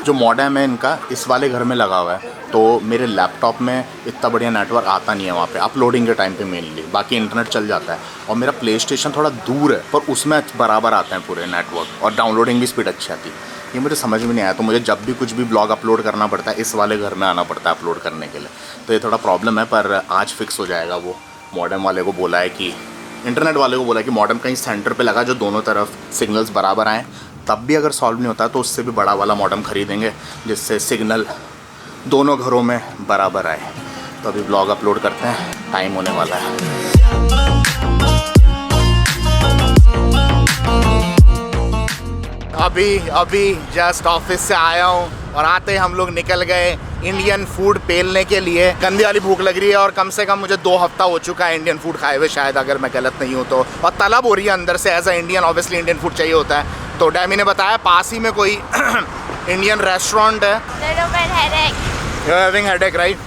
जो मॉडेम है इनका इस वाले घर में लगा हुआ है, तो मेरे लैपटॉप में इतना बढ़िया नेटवर्क आता नहीं है वहाँ पे अपलोडिंग के टाइम पे मेनली। बाकी इंटरनेट चल जाता है और मेरा प्ले स्टेशन थोड़ा दूर है पर उसमें बराबर आते हैं पूरे नेटवर्क और डाउनलोडिंग भी स्पीड अच्छी आती है। ये मुझे समझ में नहीं आया, तो मुझे जब भी कुछ भी ब्लॉग अपलोड करना पड़ता है इस वाले घर में आना पड़ता है अपलोड करने के लिए। तो ये थोड़ा प्रॉब्लम है पर आज फिक्स हो जाएगा। वो मॉडेम वाले को बोला है कि इंटरनेट वाले को बोला है कि मॉडेम कहीं सेंटर पे लगा जो दोनों तरफ सिग्नल्स बराबर आएँ। तब भी अगर सॉल्व नहीं होता तो उससे भी बड़ा वाला मॉडेम ख़रीदेंगे जिससे सिग्नल दोनों घरों में बराबर आए। तो अभी ब्लॉग अपलोड करते हैं, टाइम होने वाला है। अभी जस्ट ऑफिस से आया हूँ और आते हम लोग निकल गए इंडियन फूड पेलने के लिए। गंदी वाली भूख लग रही है और कम से कम मुझे 2 हफ्ता हो चुका है इंडियन फूड खाए हुए शायद, अगर मैं गलत नहीं हूँ तो। और तलब हो रही है अंदर से, as a Indian obviously Indian food चाहिए होता है। तो डैमी ने बताया पास ही में कोई इंडियन रेस्टोरेंट है। हेडेक राइट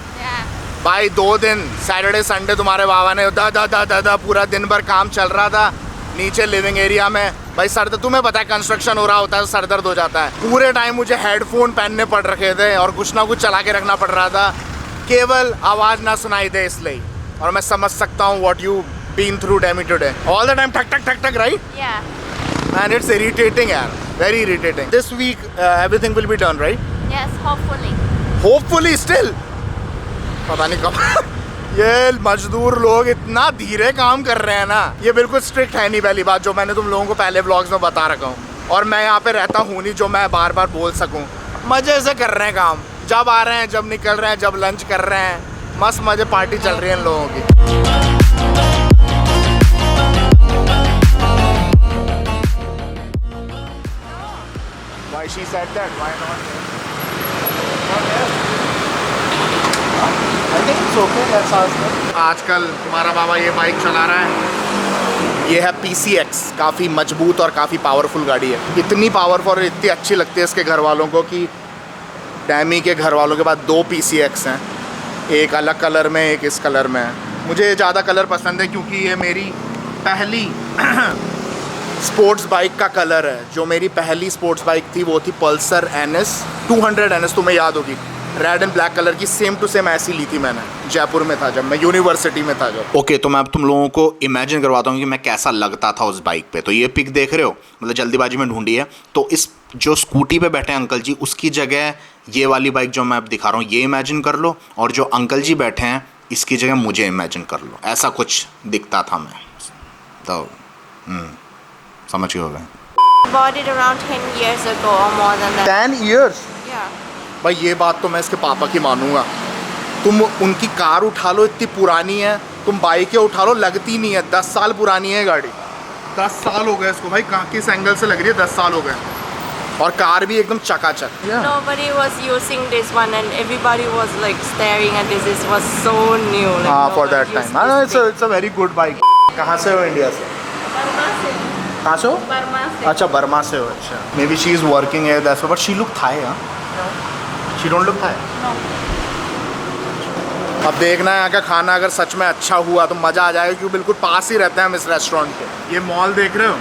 भाई, 2 दिन सैटरडे संडे तुम्हारे बाबा ने दा पूरा दिन भर काम चल रहा था नीचे लिविंग एरिया में। भाई सर तुम्हें पता है कंस्ट्रक्शन हो रहा होता है तो सर दर्द हो जाता है। पूरे टाइम मुझे हेडफोन पहनने पड़ रखे थे और कुछ ना कुछ चला के रखना पड़ रहा था केवल आवाज़ ना सुनाई दे इसलिए। और मैं समझ सकता हूँ what you been through Dammy today, all the time ठक ठक ठक ठक right. Man, it's irritating, yaar. Very irritating. This week, everything will be done, right? Yes, hopefully. Hopefully, still. पता नहीं कब। ये मजदूर लोग इतना धीरे काम कर रहे हैं ना, ये बिल्कुल स्ट्रिक्ट है नहीं। पहली बात जो मैंने तुम लोगों को पहले व्लॉग्स में बता रखा हूँ और मैं यहाँ पे रहता हूँ नहीं जो मैं बार बार बोल सकूँ। मज़े से कर रहे हैं काम, जब आ रहे हैं जब निकल रहे हैं जब लंच कर रहे हैं, मस्त मज़े पार्टी चल रही है इन लोगों की। Why she said that? Why not? I think it's okay. Let's ask her. आजकल तुम्हारा बाबा ये बाइक चला रहा है, ये है PCX। काफ़ी मजबूत और काफ़ी पावरफुल गाड़ी है। इतनी पावरफुल और इतनी अच्छी लगती है इसके घर वालों को कि डैमी के घर वालों के पास 2 PCX हैं, एक अलग कलर में एक इस कलर में है। मुझे ज़्यादा कलर पसंद है क्योंकि ये मेरी पहली स्पोर्ट्स बाइक का कलर है। जो मेरी पहली स्पोर्ट्स बाइक थी वो थी पल्सर NS 200 NS, तुम्हें याद होगी, रेड एंड ब्लैक कलर की, सेम टू सेम ऐसी ली थी मैंने, जयपुर में था जब मैं यूनिवर्सिटी में था जब। ओके, तो मैं अब तुम लोगों को इमेजिन करवाता हूँ कि मैं कैसा लगता था उस बाइक पे। तो ये पिक देख रहे हो, मतलब जल्दीबाजी में ढूंढी है। तो इस जो स्कूटी पे बैठे हैं अंकल जी, उसकी जगह ये वाली बाइक जो मैं अब दिखा रहा हूँ ये इमेजिन कर लो, और जो अंकल जी बैठे हैं इसकी जगह मुझे इमेजिन कर लो। ऐसा कुछ दिखता था मैं, तो समझ गए होगा। Bought it around 10 years ago or more than that. 10 years? Yeah. भाई ये बात तो मैं इसके पापा की मानूंगा। तुम उनकी कार उठा लो, इतनी पुरानी है, तुम बाइकें उठा लो, लगती नहीं है। 10 साल पुरानी है गाड़ी, 10 साल हो गए इसको भाई। कहाँ किस एंगल से लग रही है, 10 साल हो गए। और कार भी एकदम चकाचक। Nobody was using this one and everybody was like staring at this. This was so new. Like, हाँ, no for one that used time. this thing. It's a very good bike. कहाँ से हो India से? Burma से। कहाँ से हो? Burma से। अच्छा, बर्मा से हो। अच्छा, may be she is working है that's but she look Thai. हाँ, she don't look Thai. No. अब देखना है यहाँ का खाना अगर सच में अच्छा हुआ तो मज़ा आ जाएगा, क्योंकि बिल्कुल पास ही रहते हैं हम इस रेस्टोरेंट के। ये मॉल देख रहे हो,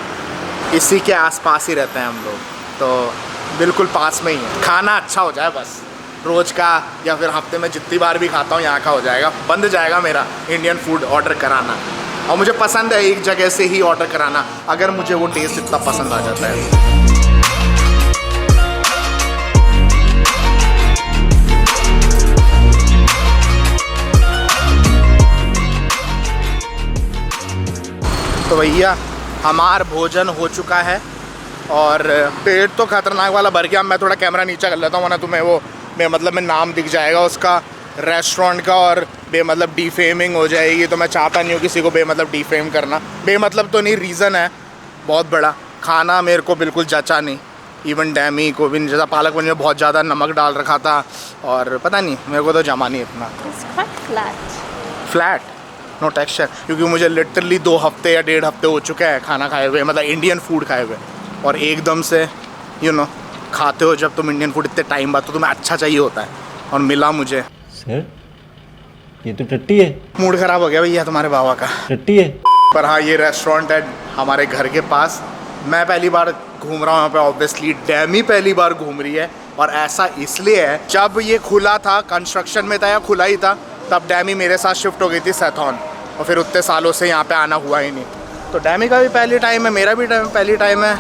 इसी के आसपास ही रहते हैं हम लोग, तो बिल्कुल पास में ही है। खाना अच्छा हो जाए बस, रोज़ का या फिर हफ्ते में जितनी बार भी खाता हूँ यहाँ का हो जाएगा। बंद जाएगा मेरा इंडियन फूड ऑर्डर कराना, और मुझे पसंद है एक जगह से ही ऑर्डर कराना अगर मुझे वो टेस्ट इतना पसंद आ जाता है। तो भैया हमारा भोजन हो चुका है और पेट तो खतरनाक वाला भर गया। मैं थोड़ा कैमरा नीचा कर लेता हूँ वरना तुम्हें वो बेमतलब में नाम दिख जाएगा उसका रेस्टोरेंट का और बेमतलब डिफेमिंग हो जाएगी। तो मैं चाहता नहीं हूँ किसी को बेमतलब डिफेम करना। बेमतलब तो नहीं, रीज़न है बहुत बड़ा। खाना मेरे को बिल्कुल जचा नहीं, इवन डैमी को भी नहीं जचा। पालक पनीर में बहुत ज़्यादा नमक डाल रखा था और पता नहीं, मेरे को तो जमा नहीं इतना। It's quite flat. Flat, no texture, क्योंकि मुझे लिटरली 2 हफ्ते या 1.5 हफ्ते हो चुके हैं खाना खाए हुए, मतलब इंडियन फूड खाए हुए। और एकदम से खाते हो जब तुम इंडियन फूड इतने टाइम बाद, तो तुम्हें अच्छा चाहिए होता है, और मिला मुझे। सर ये तो टट्टी है। मूड ख़राब हो गया भैया तुम्हारे बाबा का। टट्टी है। पर हाँ, ये रेस्टोरेंट है हमारे घर के पास। मैं पहली बार घूम रहा हूँ यहाँ पे, ऑब्वियसली डैमी पहली बार घूम रही है। और ऐसा इसलिए है, जब ये खुला था, कंस्ट्रक्शन में था या खुला ही था, तब डैमी मेरे साथ शिफ्ट हो गई थी सैथॉन, और फिर उतने सालों से यहाँ पे आना हुआ ही नहीं। तो डैमी का भी पहली टाइम है, मेरा भी पहली टाइम है।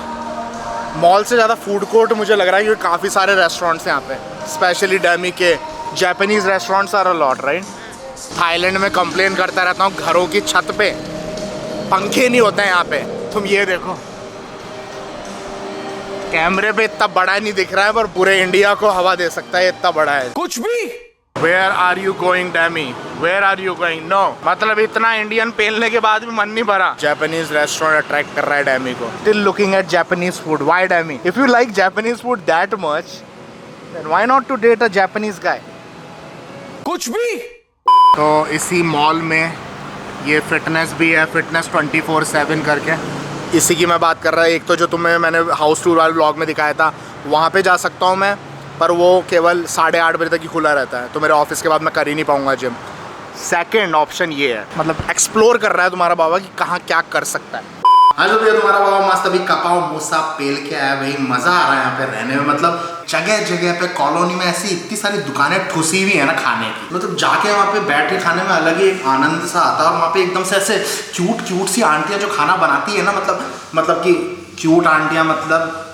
मॉल से ज़्यादा फूड कोर्ट मुझे लग रहा है, क्योंकि काफ़ी सारे रेस्टोरेंट्स हैं यहाँ पे, स्पेशली डैमी के। Japanese restaurants are a lot, right. Thailand में कंप्लेन करता रहता हूँ, घरों की छत पे पंखे नहीं होते हैं यहाँ पे। तुम ये देखो, कैमरे पे इतना बड़ा नहीं दिख रहा है, पर पूरे इंडिया को हवा दे सकता है, इतना बड़ा है। कुछ भी। Where are you going, Dami? Where are you going? No, मतलब इतना इंडियन पहनने के बाद भी मन नहीं भरा। जापानीज रेस्टोरेंट अट्रैक्ट कर रहा है डैमी को। Still looking at Japanese food. Why, Dami? If you like Japanese food that much, then why not to date a Japanese guy? कुछ भी। तो इसी मॉल में ये फिटनेस भी है, फिटनेस 24/7 करके। इसी की मैं बात कर रहा है। एक तो जो तुम्हें मैंने हाउस टूर वाले व्लॉग में दिखाया था, वहाँ पे जा सकता हूँ मैं, पर वो केवल 8:30 बजे तक ही खुला रहता है, तो मेरे ऑफिस के बाद मैं कर ही नहीं पाऊँगा जिम। सेकंड ऑप्शन ये है, मतलब एक्सप्लोर कर रहा है तुम्हारा बाबा कि कहाँ क्या कर सकता है। हाँ जो भैया, तुम्हारा बाबा मस्त अभी कपाओ मूसा पेल के आया भाई। मज़ा आ रहा है यहाँ पे रहने में। मतलब जगह जगह पे कॉलोनी में ऐसी इतनी सारी दुकानें ठुसी हुई है ना खाने की, मतलब जाके वहाँ पे बैठ के खाने में अलग ही एक आनंद सा आता है। और वहाँ पे एकदम से ऐसे क्यूट सी आंटियाँ जो खाना बनाती है ना, मतलब कि क्यूट आंटियाँ, मतलब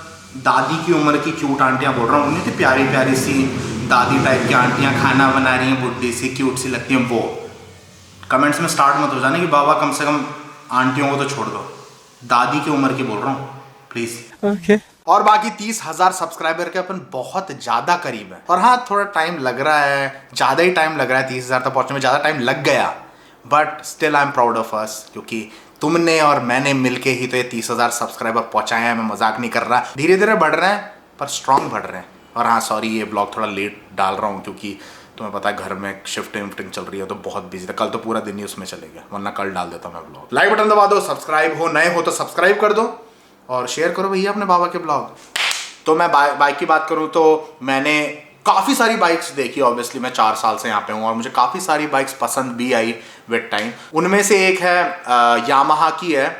दादी की उम्र की क्यूट आंटियाँ बोल रहा हूँ, उन्हीं थी प्यारी प्यारी सी दादी टाइप की आंटियाँ खाना बना रही हैं, बुढ़ी सी क्यूट सी लगती हैं। वो कमेंट्स में स्टार्ट मत हो जाने कि बाबा कम से कम आंटियों को तो छोड़ दो, दादी की उम्र की बोल रहा हूँ प्लीज। ओके। और बाकी 30,000 सब्सक्राइबर के अपन बहुत ज़्यादा करीब है। और हाँ, थोड़ा टाइम लग रहा है, ज़्यादा ही टाइम लग रहा है। 30,000 तक पहुँचने में ज़्यादा टाइम लग गया, but still I am proud of us, क्योंकि तुमने और मैंने मिलके ही तो ये 30,000 सब्सक्राइबर पहुँचाए हैं। मैं मजाक नहीं कर रहा। धीरे धीरे बढ़ रहे हैं, पर स्ट्रांग बढ़ रहे हैं। और हाँ सॉरी, ये ब्लॉग थोड़ा लेट डाल रहा हूँ, क्योंकि तुम्हें पता है घर में शिफ्टिंग चल रही है, तो बहुत बिजी था। कल तो पूरा दिन ही उसमें चलेगा, वरना कल डाल देता मैं ब्लॉग। लाइक बटन दबा दो, सब्सक्राइब हो नए हो तो सब्सक्राइब कर दो, और शेयर करो भैया अपने बाबा के ब्लॉग। तो मैं बाइक की बात करूँ तो मैंने काफ़ी सारी बाइक्स देखी। ऑब्वियसली मैं 4 साल से यहाँ पे हूँ, और मुझे काफ़ी सारी बाइक्स पसंद भी आई विद टाइम। उनमें से एक है यामाहा की है,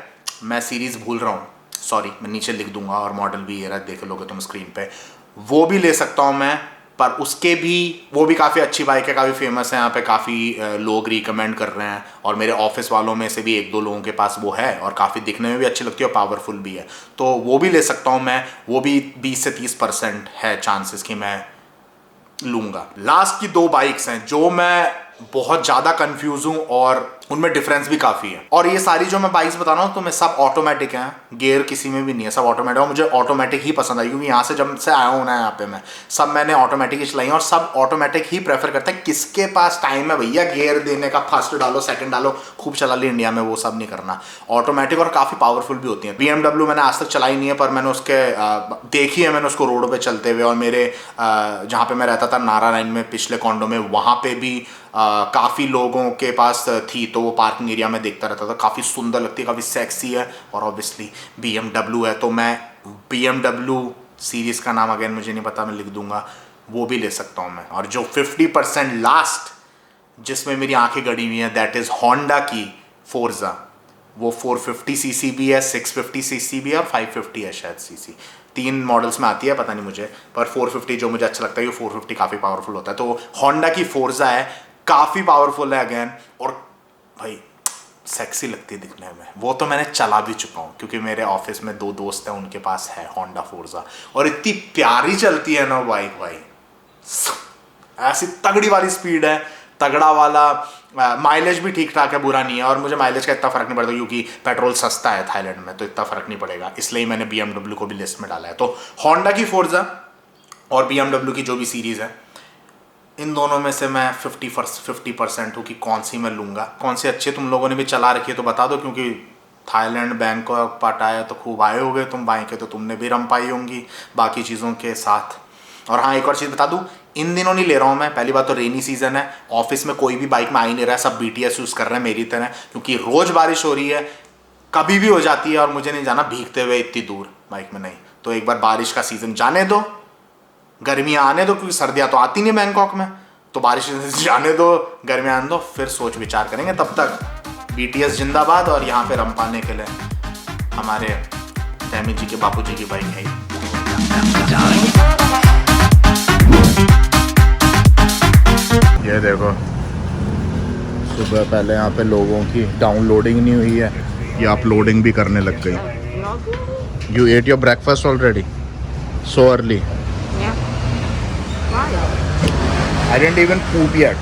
मैं सीरीज़ भूल रहा हूँ, सॉरी, मैं नीचे लिख दूंगा, और मॉडल भी ये रहा, देख लोगे तुम स्क्रीन पे। वो भी ले सकता हूँ मैं, पर उसके भी वो भी काफ़ी अच्छी बाइक है, काफ़ी फेमस है यहाँ पे, काफ़ी लोग रिकमेंड कर रहे हैं, और मेरे ऑफिस वालों में से भी 1-2 लोगों के पास वो है, और काफ़ी दिखने में भी अच्छी लगती है और पावरफुल भी है। तो वो भी ले सकता हूँ मैं। वो भी 20 से 30% है चांसेस कि मैं लूँगा। लास्ट की 2 बाइक्स हैं जो मैं बहुत ज़्यादा कंफ्यूज हूँ, और उनमें डिफरेंस भी काफ़ी है। और ये सारी जो मैं बाइक्स बता रहा हूँ तो मैं सब ऑटोमेटिक हैं, गियर किसी में भी नहीं है, सब ऑटोमेटिक। और मुझे ऑटोमेटिक ही पसंद आई, क्योंकि यहाँ से जब से आया हूँ ना यहाँ पे, मैं सब मैंने ऑटोमेटिक ही चलाई, और सब ऑटोमेटिक ही प्रेफर करते हैं। किसके पास टाइम है भैया गियर देने का, फर्स्ट डालो सेकंड डालो, खूब चला ली इंडिया में, वो सब नहीं करना। ऑटोमेटिक और काफ़ी पावरफुल भी होती है। BMW मैंने आज तक चलाई नहीं है, पर मैंने उसके देखी है, मैंने उसको रोड पर चलते हुए। और मेरे जहाँ पर मैं रहता था नारा लाइन में, पिछले कॉन्डो में, वहाँ पर भी काफ़ी लोगों के पास थी, तो वो पार्किंग एरिया में देखता रहता था। काफ़ी सुंदर लगती है, काफ़ी सेक्सी है, और ऑब्वियसली BMW है, तो मैं BMW सीरीज़ का नाम अगेन मुझे नहीं पता, मैं लिख दूंगा, वो भी ले सकता हूँ मैं। और जो 50% लास्ट जिसमें मेरी आंखें गड़ी हुई हैं, दैट इज़ होंडा की फोर्जा। वो 450 सीसी भी है, 650 सीसी भी है, और 550 है शायद सीसी। 3 मॉडल्स में आती है, पता नहीं मुझे, पर 450 जो मुझे अच्छा लगता है, ये 450 काफ़ी पावरफुल होता है। तो होंडा की फोर्जा है, काफ़ी पावरफुल है अगेन, और भाई सेक्सी लगती है दिखने में। वो तो मैंने चला भी चुका हूँ, क्योंकि मेरे ऑफिस में 2 दोस्त हैं, उनके पास है होंडा फोर्जा, और इतनी प्यारी चलती है ना बाइक भाई, ऐसी तगड़ी वाली स्पीड है, तगड़ा वाला माइलेज भी ठीक ठाक है, बुरा नहीं है। और मुझे माइलेज का इतना फ़र्क नहीं पड़ता, क्योंकि पेट्रोल सस्ता है थाईलैंड में, तो इतना फ़र्क नहीं पड़ेगा, इसलिए मैंने BMW को भी लिस्ट में डाला है। तो होंडा की फोर्जा और BMW की जो भी सीरीज़ है, इन दोनों में से मैं 50% हूँ कि कौन सी मैं लूँगा। कौन सी अच्छी तुम लोगों ने भी चला रखी है तो बता दो, क्योंकि थाईलैंड, बैंकॉक, पाटाया तो खूब आए होगे तुम, बाइकें तो तुमने भी रम पाई होंगी बाकी चीज़ों के साथ। और हाँ, एक और चीज़ बता दूँ, इन दिनों नहीं ले रहा हूँ मैं। पहली बात तो रेनी सीज़न है, ऑफिस में कोई भी बाइक में आ ही नहीं रहा है, सब BTS यूज़ कर रहे हैं मेरी तरह, क्योंकि रोज़ बारिश हो रही है, कभी भी हो जाती है, और मुझे नहीं जाना भीगते हुए इतनी दूर बाइक में, नहीं। तो एक बार बारिश का सीज़न जाने दो, गर्मियाँ आने दो, क्योंकि सर्दियाँ तो आती नहीं बैंकॉक में, तो बारिश जाने दो, गर्मियाँ आने दो, फिर सोच विचार करेंगे। तब तक BTS जिंदाबाद। और यहाँ पे रम पाने के लिए हमारे फैमी जी के बापू जी की बाइक है। ये देखो, सुबह पहले यहाँ पे लोगों की डाउनलोडिंग नहीं हुई है, ये अपलोडिंग भी करने लग गई। You at your breakfast already so early? Yeah. Why? I didn't even poop yet.